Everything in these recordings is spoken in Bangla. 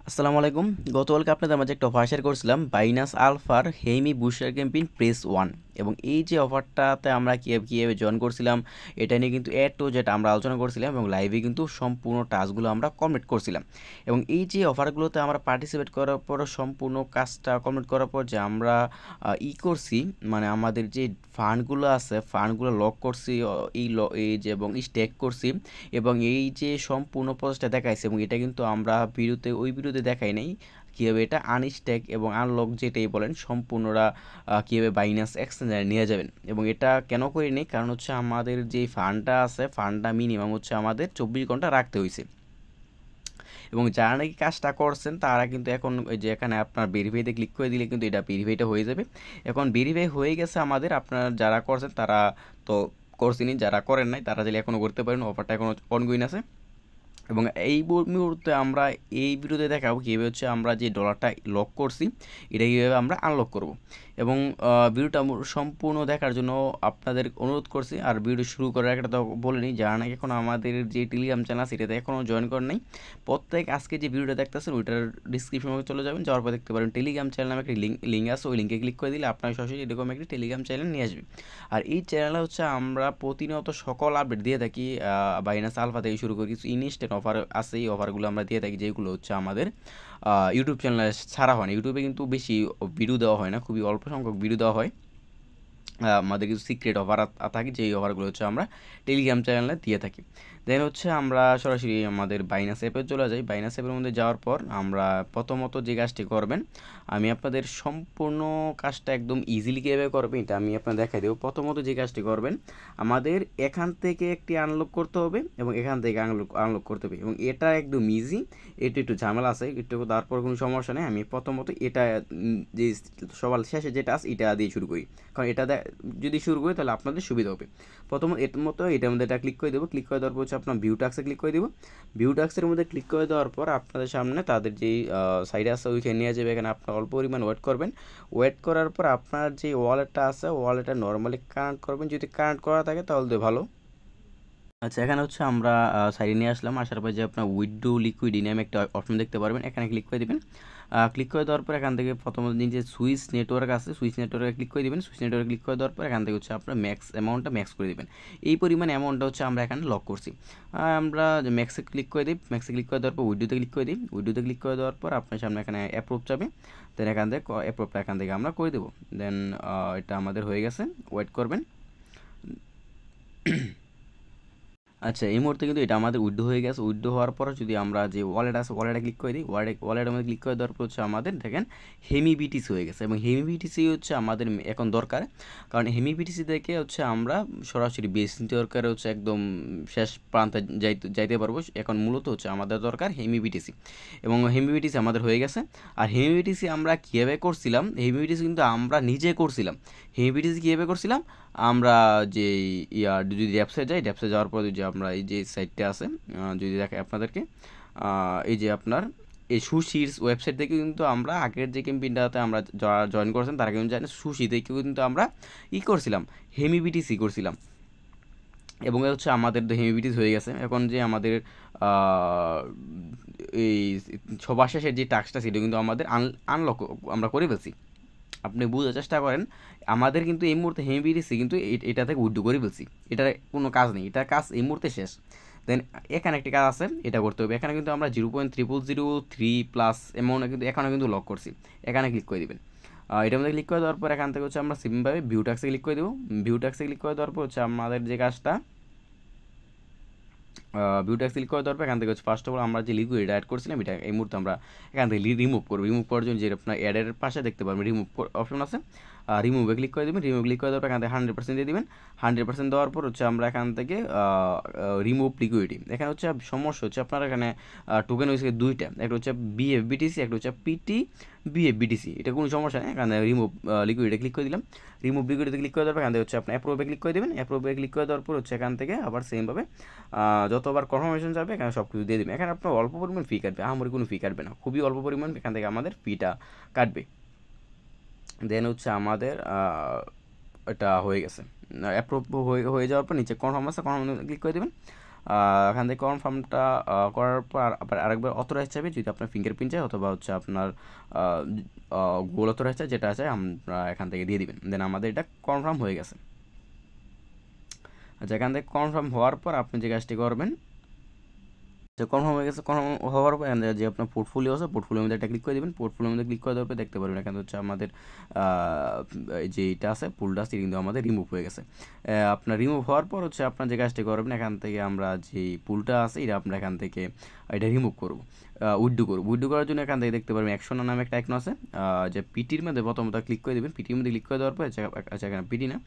আসসালামু আলাইকুম। গতকালকে আপনাদের মাঝে একটা অফার শেয়ার করছিলাম বাইনাস আলফার হেইমি বুস্টার ক্যাম্পেইন প্রেস 1 এবং এই যে অফারটাতে আমরা কীভাবে জয়েন করছিলাম এটা নিয়ে কিন্তু এ টু জেড আমরা আলোচনা করছিলাম এবং লাইভে কিন্তু সম্পূর্ণ টাস্কগুলো আমরা কমপ্লিট করছিলাম এবং এই যে অফারগুলোতে আমরা পার্টিসিপেট করার পর সম্পূর্ণ কাজটা কমপ্লিট করার পর যে আমরা করছি মানে আমাদের যে ফান্ডগুলো আছে ফান্ডগুলো লক করছি এই যে এবং স্টেক করছি এবং এই যে সম্পূর্ণ প্রসেসটা দেখাইছে এবং এটা কিন্তু আমরা ভিডিওতে দেখাই নাই কীভাবে এটা আনস্ট্যাক এবং আনলক যেটাই বলেন সম্পূর্ণরা কীভাবে বাইনান্স এক্সচেঞ্জারে নিয়ে যাবেন এবং এটা কেন করিনি কারণ হচ্ছে আমাদের যে ফান্ডটা আছে ফান্ডটা মিনিমাম হচ্ছে আমাদের 24 ঘন্টা রাখতে হয়েছে এবং যারা নাকি কাজটা করছেন তারা কিন্তু এখন ওই যে এখানে আপনার ভেরিফাইতে ক্লিক করে দিলে কিন্তু এটা ভেরিফাইটা হয়ে যাবে। এখন ভেরিফাই হয়ে গেছে আমাদের আপনার যারা করছেন তারা তো করছেনই, যারা করেন নাই তারা চাইলে এখনও করতে পারেন, অফারটা এখনও অনগোয়িং আছে। এবং এই মুহূর্তে আমরা এই ভিডিওতে দেখাবো কীভাবে হচ্ছে আমরা যে ডলারটা লক করছি এটা কীভাবে আমরা আনলক করব এবং ভিডিওটা সম্পূর্ণ দেখার জন্য আপনাদের অনুরোধ করছি। আর ভিডিও শুরু করার একটা তো বলে নিই, যারা নাকি এখন আমাদের যে টেলিগ্রাম চ্যানেল সেটাতে এখনও জয়েন করেন নাই প্রত্যেক আজকে যে ভিডিওটা দেখতেছেন ওইটার ডিসক্রিপশনে চলে যাবেন, যাওয়ার পর দেখতে পারেন টেলিগ্রাম চ্যানেল নামে একটা লিঙ্ক আছে, ওই লিঙ্কে ক্লিক করে দিলে আপনার সরাসরি এরকম একটি টেলিগ্রাম চ্যানেল নিয়ে আসবে। আর এই চ্যানেলে হচ্ছে আমরা প্রতিনিয়ত সকল আপডেট দিয়ে থাকি, বাইনান্স আলফা থেকে শুরু করে কিছু ইনস্ট্যান্ট অফার আছে, এই অফারগুলো আমরা দিয়ে থাকি যেগুলো হচ্ছে আমাদের ইউটিউব চ্যানেলে ছাড়া হয় না। ইউটিউবে কিন্তু বেশি ভিডিও দেওয়া হয় না, খুবই অল্প সংখ্যক ভিডিও দেওয়া হয়। আমাদের কিছু সিক্রেট অফার থাকে, যেই অফারগুলো হচ্ছে আমরা টেলিগ্রাম চ্যানেলে দিয়ে থাকি। দেন হচ্ছে আমরা সরাসরি আমাদের বাইনাস অ্যাপে চলে যাই। বাইনাস অ্যাপের মধ্যে যাওয়ার পর আমরা প্রথমত যে কাজটি করবেন, আমি আপনাদের সম্পূর্ণ কাজটা একদম ইজিলি কীভাবে করবেন এটা আমি আপনাদের দেখাই দেবো। প্রথমত যে কাজটি করবেন, আমাদের এখান থেকে একটি আনলক করতে হবে এবং এখান থেকে আনলক করতে হবে এবং এটা একদম ইজি। এটা একটু ঝামেলা আছে একটু, তারপর কোনো সমস্যা নেই। আমি প্রথমত এটা যে সবার শেষে যেটা আছে এটা দিয়ে শুরু করি, কারণ এটা যদি শুরু করি তাহলে আপনাদের সুবিধা হবে। প্রথমত এটার মতো এটার মধ্যে এটা ক্লিক করে দেবো। ক্লিক করে দেওয়ার পর হচ্ছে আপনার ভিউ টাক্সে ক্লিক করে দেবো। ভিউ টাক্সের মধ্যে ক্লিক করে দেওয়ার পর আপনাদের সামনে তাদের যেই সাইডে আছে ওইখানে নিয়ে যাবে। এখানে আপনার অল্প পরিমাণ ওয়েট করবেন। ওয়েট করার পর আপনার যে ওয়ালেটটা আছে ওয়ালেটটা নর্মালি কানেক্ট করবেন, যদি কানেক্ট করা থাকে তাহলে তো ভালো। আচ্ছা, এখানে হচ্ছে আমরা সাইডে নিয়ে আসলাম। আসার পর যে আপনার উইথড্রো লিকুইডি নামে একটা অপশন দেখতে পারবেন, এখানে ক্লিক করে দেবেন। ক্লিক করে দেওয়ার পর এখান থেকে প্রথমত যে সুইচ নেটওয়ার্ক আছে সুইচ নেটওয়ার্কে ক্লিক করে দেবেন। সুইচ নেটওয়ার্কে ক্লিক করে দেওয়ার পর এখান থেকে হচ্ছে আপনার অ্যামাউন্টটা ম্যাক্স করে দেবেন। এই পরিমাণ অ্যামাউন্টটা হচ্ছে আমরা এখানে লক করছি। আমরা ম্যাক্সে ক্লিক করে দিই। ম্যাক্সে ক্লিক করে দেওয়ার পর উইড্রোতে ক্লিক করে দিই। উইড্রোতে ক্লিক করে দেওয়ার পর আপনার সামনে এখানে অ্যাপ্রুভ যাবে। দেন এখান থেকে অ্যাপ্রুভটা এখান থেকে আমরা করে দেবো। দেন এটা আমাদের হয়ে গেছে, ওয়েট করবেন। আচ্ছা, এই মুহূর্তে কিন্তু এটা আমাদের উইথড্র হয়ে গেছে। উইথড্র হওয়ার পর যদি আমরা যে ওয়ালেট আছে ওয়ালেটে ক্লিক করে দিই, ওয়ালেটের মধ্যে ক্লিক করে দেওয়ার পর হচ্ছে আমাদের দেখেন হেমি বিটিসি হয়ে গেছে এবং হেমি বিটিসি হচ্ছে আমাদের এখন দরকার, কারণ হেমি বিটিসি থেকে হচ্ছে আমরা সরাসরি বেস দরকারে হচ্ছে একদম শেষ প্রান্তে যাইতে পারবো। এখন মূলত হচ্ছে আমাদের দরকার হেমি বিটিসি এবং হেমি বিটিসি আমাদের হয়ে গেছে। আর হেমি বিটিসি আমরা কীভাবে করছিলাম, হেমি বিটিসি কিন্তু আমরা নিজে করছিলাম। হেমি বিটিসি কীভাবে করছিলাম, আমরা যে যদি ড্যাপসে যাই, ড্যাপসে যাওয়ার পর যে আমরা এই যে সাইটটা আছে যদি দেখে আপনাদেরকে, এই যে আপনার এই সুশির ওয়েবসাইট থেকে কিন্তু আমরা আগের যে ক্যাম্পেইনটাতে আমরা যারা জয়েন করেছেন তারা কিন্তু জানেন সুশি থেকে কিন্তু আমরা করছিলাম হেমিবিটিসি করছিলাম এবং হচ্ছে আমাদের হেমিবিটিস হয়ে গেছে। এখন যে আমাদের এই সবার শেষের যে টাস্কটা সেটা কিন্তু আমাদের আনলক আমরা করে ফেলছি। আপনি বোঝার চেষ্টা করেন, আমাদের কিন্তু এই মুহূর্তে হেমিবিটিসি কিন্তু এটা থেকে উইথড্র করে ফেলছি, এটার কোনো কাজ নেই, এটার কাজ এই মুহূর্তে শেষ। দেন এখানে একটি কাজ আছে, এটা করতে হবে। এখানে কিন্তু আমরা 0.0003+ অ্যামাউন্ট কিন্তু এখানে কিন্তু লক করছি, এখানে ক্লিক করে দেবেন। এটার মধ্যে ক্লিক করে দেওয়ার পর এখান থেকে হচ্ছে আমরা সিম্পলভাবে ভিউ ট্যাক্সে ক্লিক করে দেবো। ভিউ ট্যাক্সে ক্লিক করে দেওয়ার পর হচ্ছে আমাদের যে কাজটা, ভিউ ট্যাক্স ক্লিক করে দেওয়ার পর এখান থেকে হচ্ছে ফার্স্ট অফ অল আমরা যে লিকুইড অ্যাড করছিলাম এটা এই মুহূর্তে আমরা এখান থেকে রিমুভ করবো। রিমুভ করার জন্য যে আপনার অ্যাডের পাশে দেখতে পারবেন রিমুভ অপশন আছে, রিমুভে ক্লিক করে দেবেন। রিমুভ ক্লিক করে দেওয়ার পর এখান থেকে 100% দিয়ে দেবেন। 100% দেওয়ার পর হচ্ছে আমরা এখান থেকে রিমুভ লিকুইডিটি, এখানে হচ্ছে সমস্যা হচ্ছে আপনার এখানে টোকেন হয়েছে দুইটা, একটা হচ্ছে বিএফবিটিসি, একটা হচ্ছে পিটি বিএফবিটিসি। এটা কোনো সমস্যা নেই, এখানে রিমুভ লিকুইডে ক্লিক করে দিলাম। রিমুভ লিকুইডে ক্লিক করে দেওয়ার পর এখান থেকে হচ্ছে আপনার অ্যাপ্রুভে ক্লিক করে দেবেন। অ্যাপ্রুভে ক্লিক করে দেওয়ার পর হচ্ছে এখান থেকে আবার সেমভাবে যতবার কনফার্মেশন যাবে এখানে সব কিছু দিয়ে দেবেন। এখানে আপনার অল্প পরিমাণ ফি কাটবে, আমার কোনো ফি কাটবে না, খুবই অল্প পরিমাণ এখান থেকে আমাদের ফিটা কাটবে। দেন হচ্ছে আমাদের এটা হয়ে গেছে। অ্যাপ্রুভ হয়ে যাওয়ার পর নিচে কনফার্ম আছে, কনফার্ম ক্লিক করে দেবেন। এখান থেকে কনফার্মটা করার পর আবার আরেকবার অথরাইজ চাইবে যদি আপনার ফিঙ্গারপ্রিন্ট চাই অথবা হচ্ছে আপনার গুগল অথরাইজ চাই, যেটা আছে আমরা এখান থেকে দিয়ে দিবেন। দেন আমাদের এটা কনফার্ম হয়ে গেছে। আচ্ছা, এখান থেকে কনফার্ম হওয়ার পর আপনি যে কাজটি করবেন, যে কনফার্ম হয়ে গেছে, কনফার্ম হওয়ার পর যে আপনার পোর্টফোলিও আছে পোর্টফোলিওর মধ্যে একটা ক্লিক করে দেবেন। পোর্টফোলিওর মধ্যে ক্লিক করে দেওয়ার পর দেখতে পারবেন এখানে হচ্ছে আমাদের যে এটা আছে পুলটা আছে কিন্তু আমাদের রিমুভ হয়ে গেছে। আপনার রিমুভ হওয়ার পর হচ্ছে আপনার যে কাজটি করবেন, এখান থেকে আমরা যে পুলটা আছে এটা আমরা এখান থেকে এটা রিমুভ করবো, উইথড্রো করবো। উইথড্রো করার জন্য এখান থেকে দেখতে পারবেন অ্যাকশন নামে একটা আইকন আছে, যে পিটির মধ্যে প্রথমত ক্লিক করে দেবেন। পিটির মধ্যে ক্লিক করে দেওয়ার পর আচ্ছা এখানে পিটি না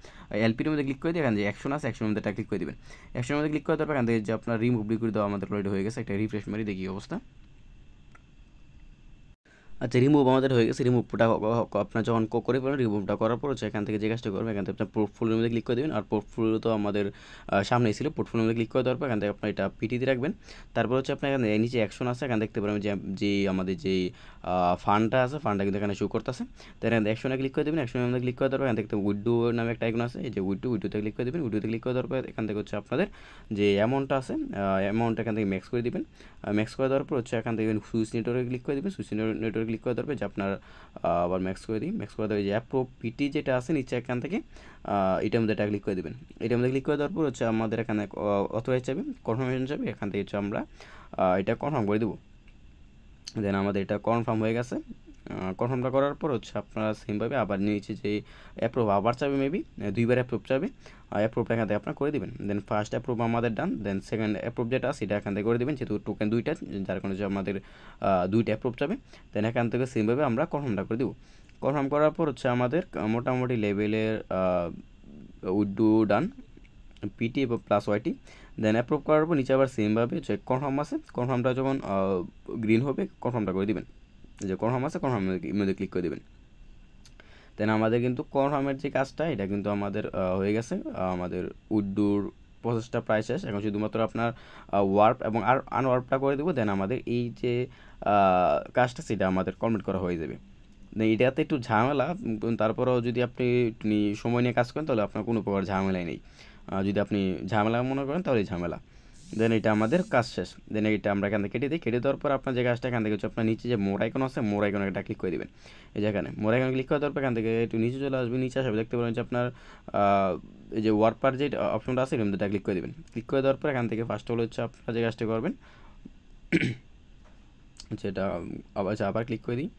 এলপির মধ্যে ক্লিক করে দিয়ে এখানে যে অ্যাকশন আছে অ্যাকশনের মধ্যে একটা ক্লিক করে দেবেন। অ্যাকশনের মধ্যে ক্লিক করে দেওয়ার পর এখান থেকে যে আপনার রিমুভ করে দেওয়া আমাদের অলরেডি হয়ে গেছে। একটা রিফ্রেশ মারি দেখি অবস্থা। আচ্ছা, রিমুভ আমাদের হয়ে গেছে। রিমুভটা আপনার যখন করে ফেলেন, রিমুভটা করার পর হচ্ছে এখান থেকে যে কাজটা করবেন, এখান থেকে আপনার পোর্টফোলিওর মধ্যে ক্লিক করে দেবেন। আর পোর্টফোলিও তো আমাদের সামনেই ছিল। পোর্টফোলিওর মধ্যে ক্লিক করে দেওয়ার পর এখান থেকে আপনার এটা পিটিতে রাখবেন। তারপর হচ্ছে আপনার এখানে নিচে অ্যাকশন আছে, এখানে দেখতে পারবেন যে আমাদের যে ফান্ডটা আছে ফান্ডটা কিন্তু এখানে শো করতেছে। তো এখানে অ্যাকশনে ক্লিক করে দেবেন। অ্যাকশনের মধ্যে ক্লিক করে দেওয়ার পর এখান থেকে উইথড্রো নামে একটা আইকন আছে, এই যে উইথড্রোতে ক্লিক করে দেবেন। উইথড্রোতে ক্লিক করে দেওয়ার পর এখান থেকে হচ্ছে আপনাদের যে অ্যামাউন্টটা আছে অ্যামাউন্ট এখান থেকে ম্যাক্স করে দেবেন। ম্যাক্স করে দেওয়ার পর হচ্ছে এখান থেকে সুইচ নেটওয়ার্কে ক্লিক করে দেবেন। সুইচ নেটওয়ার্কে ক্লিক করে দেওয়ার পর যে আপনার আবার ম্যাক্স করে দিই। ম্যাক্স করে দেওয়া যে অ্যাপ্রো পিটি যেটা আছে নিচে এখান থেকে এটার মধ্যে এটা ক্লিক করে দেবেন। এটার মধ্যে ক্লিক করে দেওয়ার পর হচ্ছে আমাদের এখানে অথরাইজ যাবে, কনফার্মেশন যাবে। এখান থেকে হচ্ছে আমরা এটা কনফার্ম করে দেবো। দেন আমাদের এটা কনফার্ম হয়ে গেছে। কনফার্মটা করার পর হচ্ছে আপনারা সেমভাবে আবার নিচে যে অ্যাপ্রুভ আবার চাবে, মেবি দুইবার অ্যাপ্রুভ চাবে, অ্যাপ্রুভটা এখান থেকে আপনার করে দেবেন। দেন ফার্স্ট অ্যাপ্রুভ আমাদের ডান। দেন সেকেন্ড অ্যাপ্রুভ যেটা সেটা এখান থেকে করে দেবেন, যেহেতু টোকেন দুইটা, যার কারণে যে আমাদের দুইটা অ্যাপ্রুভ চাবে। দেন এখান থেকে সেমভাবে আমরা কনফার্মটা করে দেবো। কনফার্ম করার পর হচ্ছে আমাদের মোটামুটি লেভেলের উইথড্রো ডান পিটি এবং প্লাস ওয়াইটি। দেন অ্যাপ্রুভ করার পর নিচে আবার সেমভাবে যে কনফার্ম আছে, কনফার্মটা যখন গ্রিন হবে কনফার্মটা করে দেবেন। যে কনফার্ম আছে কনফার্মের মধ্যে ক্লিক করে দেবেন। দেন আমাদের কিন্তু কনফার্মের যে কাজটা এটা কিন্তু আমাদের হয়ে গেছে। আমাদের উইথড্রোর প্রসেসটা প্রায় শেষ। এখন শুধুমাত্র আপনার ওয়ার্প এবং আর আনওয়ার্পটা করে দেবো। দেন আমাদের এই যে কাজটা সেটা আমাদের কমপ্লিট করা হয়ে যাবে। এটাতে একটু ঝামেলা, তারপরেও যদি আপনি সময় নিয়ে কাজ করেন তাহলে আপনার কোনো প্রকার ঝামেলাই নেই। যদি আপনি ঝামেলা মনে করেন তাহলে ঝামেলা। দেন এটা আমাদের কাজ শেষ। দেন এটা আমরা এখান থেকে কেটে দিই। কেটে দেওয়ার পর আপনার যে কাজটা এখান থেকে হচ্ছে আপনার নিচে যে মোর আইকন আছে মোর আইকনে একটা ক্লিক করে দেবেন। এই যে এখানে মোর আইকনে ক্লিক করে দেওয়ার পর এখান থেকে একটু নিচে চলে আসবে। নিচে আসবে দেখতে পারেন যে আপনার এই যে ওয়ার্পার যে অপশনটা আছে এর মধ্যে ক্লিক করে দেবেন। ক্লিক করে দেওয়ার পর এখান থেকে ফার্স্ট হলো হচ্ছে আপনারা যে কাজটা করবেন, যেটা আবার ক্লিক করে দিই।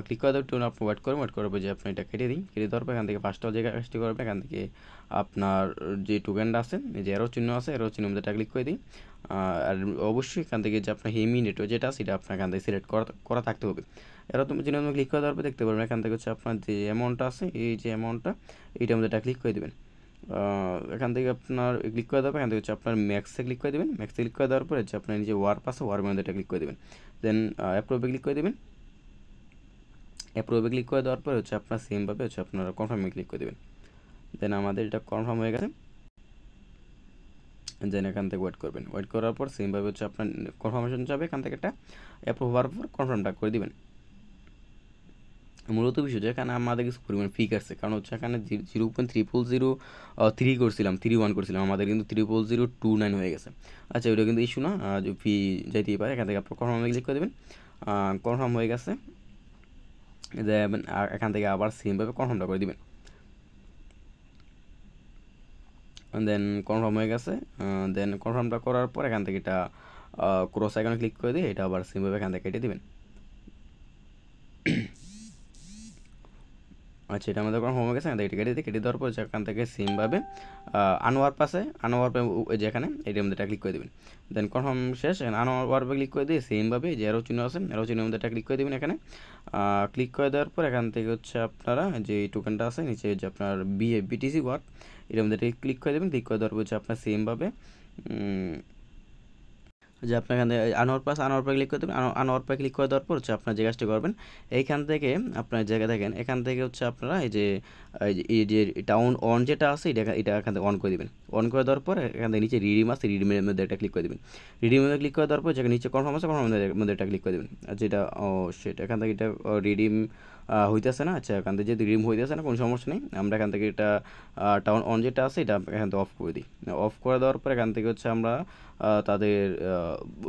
ক্লিক করে দেওয়ার জন্য আপনি ওয়েট করবেন। ওয়েট করার পর যে আপনি এটা কেটে দিই। কেটে দেওয়ার পর এখান থেকে ফার্স্টটা যে কাজটি করবেন, এখান থেকে আপনার যে টোকেনটা আছে এই যে এরো চিহ্ন আছে এরো চিহ্ন মধ্যে ক্লিক করে দিই। আর অবশ্যই এখান থেকে যে আপনার হেমি নেটওয়ার্ক যেটা সেটা আপনার এখান থেকে সিলেক্ট করা থাকতে হবে। এরো তুমি চিহ্ন ক্লিক করে দেওয়ার পর দেখতে পারবেন এখান থেকে হচ্ছে আপনার যে অ্যামাউন্টটা আছে এই যে অ্যামাউন্টটা এইটার মধ্যে ক্লিক করে দেবেন। এখান থেকে আপনার ক্লিক করে দেওয়ার পর এখান থেকে হচ্ছে আপনার ম্যাক্সে ক্লিক করে দেবেন। ম্যাক্সে ক্লিক করে দেওয়ার পরে হচ্ছে আপনার যে ওয়ার্প আছে ওয়ার্পের মধ্যে ক্লিক করে দেবেন। দেন অ্যাপ্রুভে ক্লিক করে দেবেন। অ্যাপ্রুভে ক্লিক করে দেওয়ার পরে হচ্ছে আপনার সেমভাবে হচ্ছে আপনারা কনফার্মে ক্লিক করে দেবেন। দেন আমাদের এটা কনফার্ম হয়ে গেছে। দেন এখান থেকে ওয়েট করবেন। ওয়েট করার পর সেমভাবে হচ্ছে আপনার কনফার্মেশন যাবে, এখান থেকে একটা অ্যাপ্রুভ হওয়ার পর কনফার্মটা করে দিবেন। মূলত বিষয় যে এখানে আমাদের কিছু পরিমাণ ফি কাটছে, কারণ হচ্ছে এখানে 0.300 করছিলাম 31 করছিলাম, আমাদের কিন্তু 0.029 হয়ে গেছে। আচ্ছা, ওইটা কিন্তু ইস্যু না, যে ফি যাইতেই পারে। এখান থেকে আপনার কনফার্মে ক্লিক করে দেবেন। কনফার্ম হয়ে গেছে। দেন এখান থেকে আবার সেমভাবে কনফার্মটা করে দিবেন। দেন কনফার্ম হয়ে গেছে। দেন কনফার্মটা করার পর এখান থেকে এটা ক্রস আইকনে ক্লিক করে দিয়ে এটা আবার সেমভাবে এখান থেকে কেটে দেবেন। আচ্ছা, এটা আমাদের কনফার্ম হয়ে গেছে। এখান থেকে কেটে দিই। কেটে দেওয়ার পর এখান থেকে সেমভাবে আনওয়ার্প আছে আনওয়ার্পে যেখানে এটির মধ্যে ক্লিক করে দেবেন। দেন কনফার্ম শেষ। এখানে আনওয়ার্পে ক্লিক করে দিয়ে সেমভাবে যে এরো চিহ্ন আছে এরো চিহ্নের মধ্যে ক্লিক করে দেবেন। এখানে ক্লিক করে দেওয়ার পর এখান থেকে হচ্ছে আপনারা যে টোকেনটা আছে নিচে যে আপনার বিটিসি ওয়ার্প এর মধ্যে ক্লিক করে দেবেন। ক্লিক করে দেওয়ার পর হচ্ছে আপনার সেমভাবে যে আপনার এখানে আনোয়ার ক্লিক করে দেবেন। আনোয়ার ক্লিক করে দেওয়ার পর হচ্ছে আপনার যে কাজটি করবেন, এইখান থেকে আপনার জায়গা দেখেন এখান থেকে হচ্ছে আপনারা এই যে টাউন অন যেটা আছে এটা এখান থেকে অন করে দেবেন। অন করে দেওয়ার পর এখান থেকে নিচে রিডিম আছে রিডিমের মধ্যে একটা ক্লিক করে দেবেন। রিডিমের মধ্যে ক্লিক করে দেওয়ার পর যেখানে নিচে কনফার্ম আছে কনফার্মের মধ্যে একটা ক্লিক করে দেবেন। যেটা সেটা এখান থেকে এটা রিডিম হইতেছে না। আচ্ছা, এখান থেকে যদি রিডিম হইতেছে না কোনো সমস্যা নেই, আমরা এখান থেকে এটা টাউন অন যেটা আছে এটা এখান থেকে অফ করে দিই। অফ করে দেওয়ার পর এখান থেকে হচ্ছে আমরা তাদের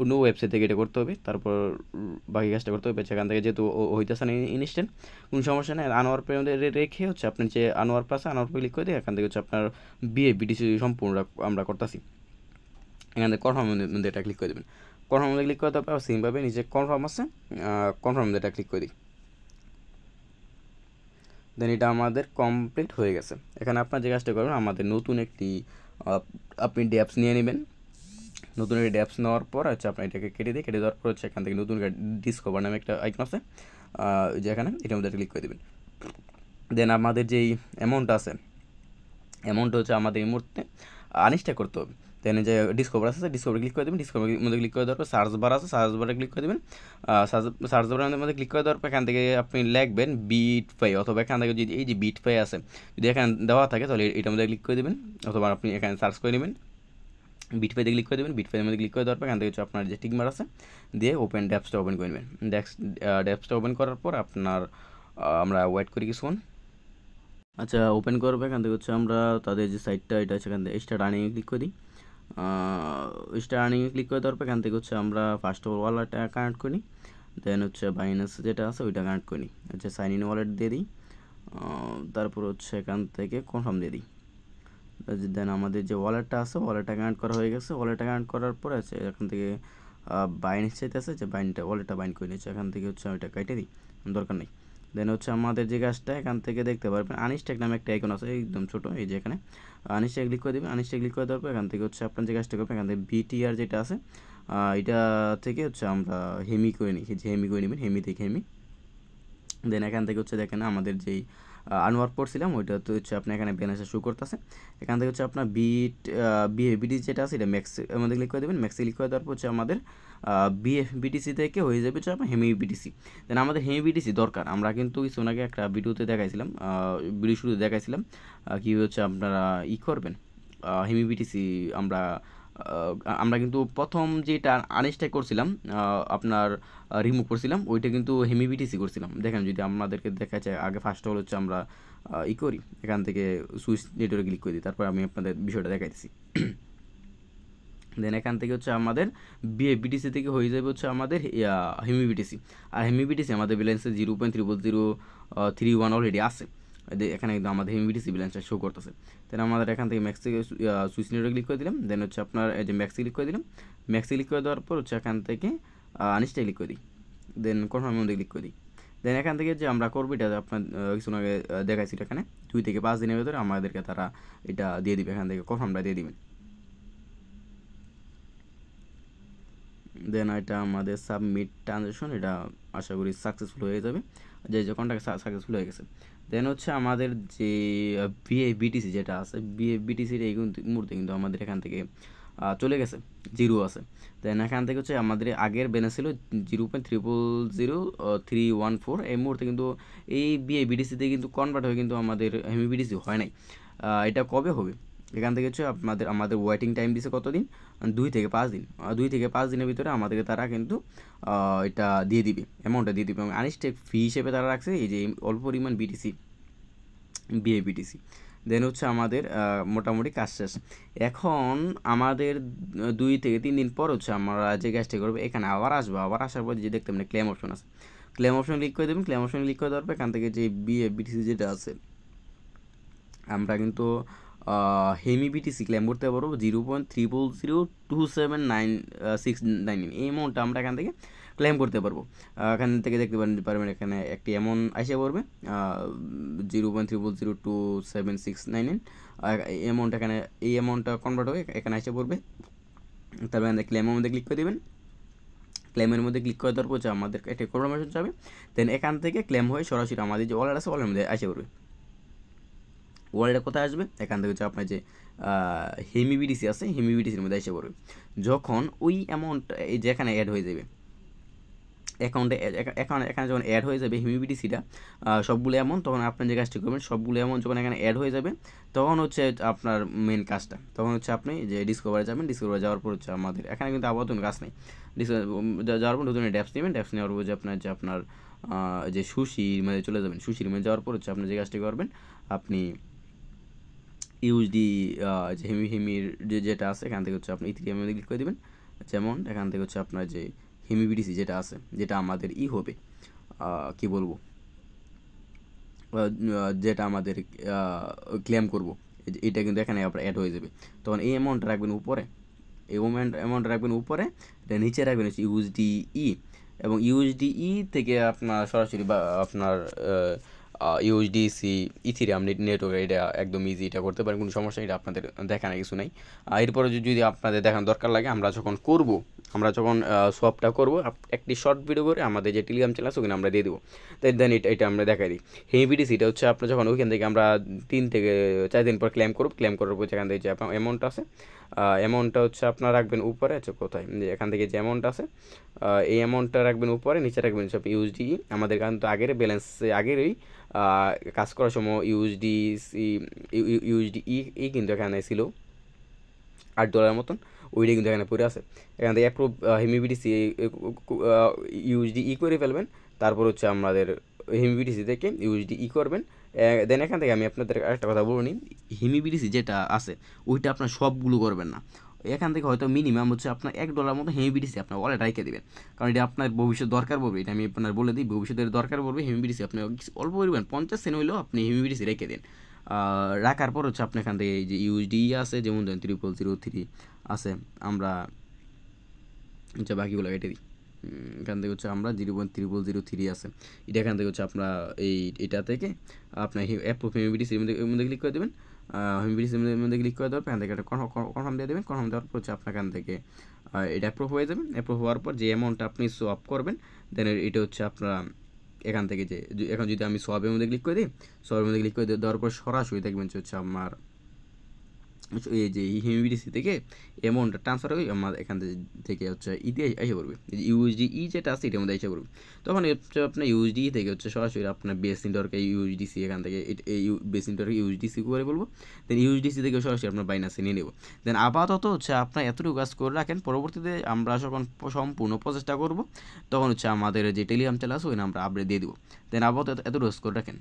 অন্য ওয়েবসাইট থেকে এটা করতে হবে, তারপর বাকি কাজটা করতে হবে। সেখান থেকে যেহেতু হইতেছে না ইনস্ট্যান্ট, কোনো সমস্যা নেই। আনোয়ার পে রেখে হচ্ছে আপনি যে Anwar plus Anwar pay click করে দিয়ে এখান থেকে হচ্ছে আপনার বিটিসি সম্পূর্ণ আমরা করতেছি। এখান থেকে কনফার্ম মধ্যে এটা ক্লিক করে দেবেন। কনফার্ম মধ্যে ক্লিক করে দেওয়ার পর সেমভাবে নিচে কনফার্ম আছে, কনফার্ম মধ্যে এটা ক্লিক করে দিই। দেন এটা আমাদের কমপ্লিট হয়ে গেছে। এখানে আপনার যে কাজটা করবেন, আমাদের নতুন একটি আপনি ড্যাপস নিয়ে নেবেন। নতুন একটি ড্যাপস নেওয়ার পর হচ্ছে আপনি এটাকে কেটে দেওয়ার পর হচ্ছে এখান থেকে নতুন ডিসকভার নামে একটা আইকন আছে, যেখানে এটার মধ্যে ক্লিক করে দেবেন। দেন আমাদের যেই অ্যামাউন্ট আছে, অ্যামাউন্ট হচ্ছে আমাদের এই মুহূর্তে আনস্ট্যাক করতে হবে। দেন যে ডিসকভার আছে, ডিসকভার ক্লিক করে দেবেন। ডিসকভার মধ্যে ক্লিক করে দেওয়ার পর সার্চ বার আছে, সার্চ বারে ক্লিক করে দেবেন। সার্চ বারের মধ্যে ক্লিক করে দেওয়ার পর এখান থেকে আপনি লিখবেন বিটফাই, অথবা এখান থেকে যদি এই যে বিটফাই আছে যদি এখানে দেওয়া থাকে তাহলে এটার মধ্যে ক্লিক করে দেবেন, অথবা আপনি এখানে সার্চ করে নেবেন। বিটফাইতে ক্লিক করে দেবেন। বিটফাইয়ের মধ্যে ক্লিক করে দেওয়ার পর এখান থেকে হচ্ছে আপনার যে টিকমার আছে দিয়ে ওপেন ড্যাপসটা ওপেন করে নেবেন। ড্যাপসটা ওপেন করার পর আপনার আমরা ওয়েট করি কিছুক্ষণ। আচ্ছা, ওপেন করবে। এখান থেকে হচ্ছে আমরা তাদের যে সাইটটা এটা সেখান থেকে স্টার্ট আর্নিংয়ে ক্লিক করে দিই। স্টার্ট আর্নিংয়ে ক্লিক করে দেওয়ার পর এখান থেকে হচ্ছে আমরা ফার্স্ট অফ অল ওয়ালেটটা কানেক্ট করি। দেন হচ্ছে বাইন্যান্স যেটা আছে ওইটা কানেক্ট করি। হচ্ছে সাইন ইন ওয়ালেট দিয়ে দিই, তারপর হচ্ছে এখান থেকে কনফার্ম দিয়ে দিই। দেন আমাদের যে ওয়ালেটটা আছে ওয়ালেটটা কানেক্ট করা হয়ে গেছে। ওয়ালেটটা কানেক্ট করার পরে আছে এখান থেকে বাইন্যান্স চাইতে আছে, যে ওয়ালেটটা বাইন্ড করে নিচ্ছে। এখান থেকে হচ্ছে ওইটা কেটে দিই, দরকার নেই। দেন হচ্ছে আমাদের যে কাজটা এখান থেকে দেখতে পারবেন আনস্ট্যাক নামে একটা আইকন আছে একদম ছোটো, এই যে এখানে আনস্ট্যাক ক্লিক করে দেবেন। আনস্ট্যাক ক্লিক করে দেওয়ার পর এখান থেকে হচ্ছে আপনার যে কাজটা করবেন, এখান থেকে বিটিআর যেটা আছে এটা থেকে হচ্ছে আমরা হেমি করে নিই, যে হেমি করে নেবেন, হেমি থেকে হেমি। দেন এখান থেকে হচ্ছে দেখেন আমাদের যেই আনওয়ার্ক করছিলাম ওইটা তো হচ্ছে আপনার এখানে ব্যালেন্সে শো করতেছে। এখান থেকে হচ্ছে আপনার বিটি যেটা আছে এটা ম্যাক্স আমাদের ক্লিক করে দেবেন। ম্যাক্সে ক্লিক করে দেওয়ার পর হচ্ছে আমাদের বিটিসি থেকে হয়ে যাবে হচ্ছে আপনার হেমি বিটিসি। দেন আমাদের হেমি বিটিসি দরকার, আমরা কিন্তু কিছু আগে একটা ভিডিওতে দেখাইছিলাম, ভিডিও শুরুতে দেখাইছিলাম কী হচ্ছে আপনারা করবেন হেমি বিটিসি। আমরা কিন্তু প্রথম যেটা আনস্ট্যাক করছিলাম আপনার রিমুভ করছিলাম, ওইটা কিন্তু হেমি বিটিসি করছিলাম। দেখেন যদি আমাদেরকে দেখা যায় আগে ফার্স্ট অফ অল হচ্ছে আমরা করি এখান থেকে সুইচ নেটওয়ার্কে ক্লিক করে দিই, তারপর আমি আপনাদের বিষয়টা দেখাইতেছি। দেন এখান থেকে হচ্ছে আমাদের বিটিসি থেকে হয়ে যাবে হচ্ছে আমাদের হেমি বিটিসি। আর হেমি বিটিসি আমাদের ব্যালেন্সে 0.0031 অলরেডি আছে, এখানে কিন্তু আমাদের হেমিবিটিসি ব্যালেন্সটা শো করতেছে। দেন আমাদের এখান থেকে ম্যাক্স থেকে সুইচ নেটওয়ার্কে ক্লিক করে দিলাম। দেন হচ্ছে আপনার এই যে ম্যাক্সে ক্লিক করে দিলাম। ম্যাক্সে ক্লিক করে দেওয়ার পর হচ্ছে এখান থেকে আনস্টে ক্লিক করে দিই। দেন কনফার্মের মধ্যে ক্লিক করে দিই। দেন এখান থেকে যে আমরা করবো এটা আপনার কিছু আগে দেখাইছি, এখানে 2 থেকে 5 দিনের ভিতরে আমাদেরকে তারা এটা দিয়ে দিবে, এখান থেকে কনফার্মটা দিয়ে দিবেন। দেন এটা আমাদের সাবমিট ট্রানজ্যাকশন, এটা আশা করি সাকসেসফুল হয়ে যাবে, যে কন্ট্যাক্ট সাকসেসফুল হয়ে গেছে। দেন হচ্ছে আমাদের যে বিটিসি যেটা আছে বিটিসির এই মুহূর্তে কিন্তু আমাদের এখান থেকে চলে গেছে, 0 আছে। দেন এখান থেকে হচ্ছে আমাদের আগের ব্যালেন্স ছিল 0.000314, এই মুহূর্তে কিন্তু এই বিটিসিতে কিন্তু কনভার্ট হয়ে কিন্তু আমাদের হেমি বিটিসি হয় নাই। এটা কবে হবে? এখান থেকে হচ্ছে আমাদের ওয়েটিং টাইম দিছে কতদিন? 2 থেকে 5 দিন। 2 থেকে 5 দিনের ভিতরে আমাদেরকে তারা কিন্তু এটা দিয়ে দিবে, অ্যামাউন্টটা দিয়ে দিবে। এবং আনস্টেক ফি হিসেবে তারা রাখছে এই যে অল্প পরিমাণ বিটিসি, বিটিসি। দেন হচ্ছে আমাদের মোটামুটি কাজ শেষ। এখন আমাদের 2 থেকে 3 দিন পর হচ্ছে আমরা যে কাজটা করবো এখানে আবার আসবো। আবার আসার পর যে দেখতে মানে ক্লেম অপশন আছে, ক্লেম অপশন ক্লিক করে দেবেন। ক্লেম অপশন ক্লিক করে দেওয়ার পর এখান থেকে যে বিটিসি যেটা আছে আমরা কিন্তু হেমি বিটিসি ক্লেম করতে পারবো 0.00027969, এই অ্যামাউন্টটা আমরা এখান থেকে ক্লেম করতে পারবো। এখান থেকে দেখতে পারবেন এখানে একটি অ্যামাউন্ট আসে পড়বে 0.00027699, এই অ্যামাউন্ট এখানে এই অ্যামাউন্টটা কনভার্ট হয়ে এখানে এসে পড়বে। তারপরে আমাদের ক্লেমের মধ্যে ক্লিক করে দেবেন। ক্লেমের মধ্যে ক্লিক করে দেওয়ার পর আমাদের একটা কনফার্মেশন যাবে। দেন এখান থেকে ক্লেম হয়ে সরাসরি আমাদের যে ওয়ালেট আছে ওয়ালেটের মধ্যে এসে পড়বে। ওয়ালেটে কোথায় আসবে? এখান থেকে হচ্ছে আপনার যে হেমি বিটিসি আছে হেমি বিটিসির মধ্যে এসে পড়বে। যখন ওই অ্যামাউন্ট এই যে এখানে অ্যাড হয়ে যাবে অ্যাকাউন্টে, এখানে যখন অ্যাড হয়ে যাবে হেমি বিটিসিটা সবগুলো অ্যামাউন্ট, তখন আপনি যে কাজটি করবেন সবগুলো অ্যামাউন্ট যখন এখানে অ্যাড হয়ে যাবে তখন হচ্ছে আপনার মেন কাজটা, তখন হচ্ছে আপনি যে ডিসকভারে যাবেন। ডিসকভারে যাওয়ার পর হচ্ছে আমাদের এখানে কিন্তু আপাতত কাজ নেই। যাওয়ার পর নতুন ড্যাপস নেবেন। ড্যাপস নেওয়ার পর যে আপনার যে সুশির মধ্যে চলে যাবেন। সুশির মধ্যে যাওয়ার পর হচ্ছে আপনি যে কাজটি করবেন, আপনি ইউএসডি যে হিমির যেটা আছে এখান থেকে হচ্ছে আপনি ইথিরিয়ামের মধ্যে ক্লিক করে দেবেন। যেমন এখান থেকে হচ্ছে আপনার যে হিমিবিডিসি যেটা আছে, যেটা আমাদের হবে কি বলবো, যেটা আমাদের ক্লেম করব, এটা কিন্তু এখানে আপনার অ্যাড হয়ে যাবে। তখন এই অ্যামাউন্টটা রাখবেন উপরে, এই অ্যামাউন্টটা রাখবেন উপরে, এটা নিচে রাখবেন হচ্ছে ইউএসডিই, এবং ইউএসডিই থেকে আপনার সরাসরি বা আপনার ইউএসডিসি ইথিরিয়াম নেটওয়ার্ক, এটা একদম ইজি, এটা করতে পারেন, কোনো সমস্যা, এটা আপনাদের দেখানোর কিছু নাই। এরপরে যদি আপনাদের দেখানোর দরকার লাগে, আমরা যখন সোয়াপটা করবো একটি শর্ট ভিডিও করে আমাদের যে টেলিগ্রাম চ্যানেল আছে ওখানে আমরা দিয়ে দেবো। দেন এটা আমরা দেখাই দিই। হিমিবিডিসি এটা হচ্ছে আপনার যখন ওইখান থেকে আমরা 3 থেকে 4 দিন পর ক্লেম করার পর যেখান থেকে যে অ্যামাউন্ট আছে, অ্যামাউন্টটা হচ্ছে আপনার রাখবেন উপরে, আছে কোথায়, যে এখান থেকে যে অ্যামাউন্ট আছে এই অ্যামাউন্টটা রাখবেন উপরে, নিচে রাখবেন সব ইউএসডিই। আমাদের কিন্তু আগের ব্যালেন্স আগেরই কাজ করার সময় ইউএসডিই কিন্তু এখানে ছিল $8 মতন, ওইটা কিন্তু এখানে পড়ে আছে। এখান থেকে অ্যাপ্রুভ হিমিবিডিসি ইউএসডিই করে ফেলবেন। তারপর হচ্ছে আমাদের হিমিবিডিসি থেকে ইউএসডিই করবেন। দেন এখান থেকে আমি আপনাদের একটা কথা বলে নিই, হিমিবিডিসি যেটা আছে ওইটা আপনার সবগুলো করবেন না। এখান থেকে হয়তো মিনিমাম হচ্ছে আপনার $1 মতো হিমিবিডিসি আপনার ওয়ালেট রেখে দেবেন, কারণ এটা আপনার ভবিষ্যৎ দরকার পড়বে। এটা আমি আপনার বলে দিই, ভবিষ্যতের দরকার পড়বে হিমিবিডিসি, আপনি অল্প পরিমাণ 50 সেন্ট হইলেও আপনি হিমিবিডিসি রেখে দিন। রাখার পর হচ্ছে আপনি এখান থেকে এই যে ইউএসডি আছে, যেমন ধরেন 3003 আছে, আমরা হচ্ছে বাকিগুলো কেটে দিই। এখান থেকে হচ্ছে আমরা 0.3003 আছে, এটা এখান থেকে হচ্ছে আপনার এটা থেকে আপনার অ্যাপ্রুভ হিমিবিডিসির মধ্যে ক্লিক করে দেবেন। হিমিবিডিসির মধ্যে ক্লিক করে দেওয়ার পর এখান থেকে একটা কনফার্ম দিয়ে দেবেন। কনফার্ম দেওয়ার পর হচ্ছে আপনার এখান থেকে এটা অ্যাপ্রুভ হয়ে যাবে। অ্যাপ্রুভ হওয়ার পর যে অ্যামাউন্টটা আপনি সোয়াপ করবেন, দেন এটা হচ্ছে আপনার এখান থেকে যে এখন যদি আমি সোয়াপের মধ্যে ক্লিক করে দিই, সোয়াপের মধ্যে ক্লিক করে দেওয়ার পর সরাসরি দেখবেন হচ্ছে আমার এই যে হিমিবিডিসি থেকে অ্যামাউন্টটা ট্রান্সফার হয়ে আমার এখান থেকে হচ্ছে ইতে এসে পড়বে, ইউএসডিই যেটা আছে এটার মধ্যে এসে পড়বে। তখন হচ্ছে আপনার ইউএসডি থেকে হচ্ছে সরাসরি আপনার বেস নেটওয়ার্কে ইউএসডিসি, এখান থেকে এই বেস নেটওয়ার্কে ইউএসডিসি করে বলবো। দেন ইউএসডিসি থেকে সরাসরি আপনার বাইনাসে নিয়ে নেব। দেন আপাতত হচ্ছে আপনার এতটুকু কাজ করে রাখেন, পরবর্তীতে আমরা যখন সম্পূর্ণ প্রচেষ্টা করব তখন হচ্ছে আমাদের যে টেলিগ্রাম চ্যানেল আছে ওই আমরা আপডেট দিয়ে দেবো। দেন আপাতত এতটুকু কাজ করে রাখেন।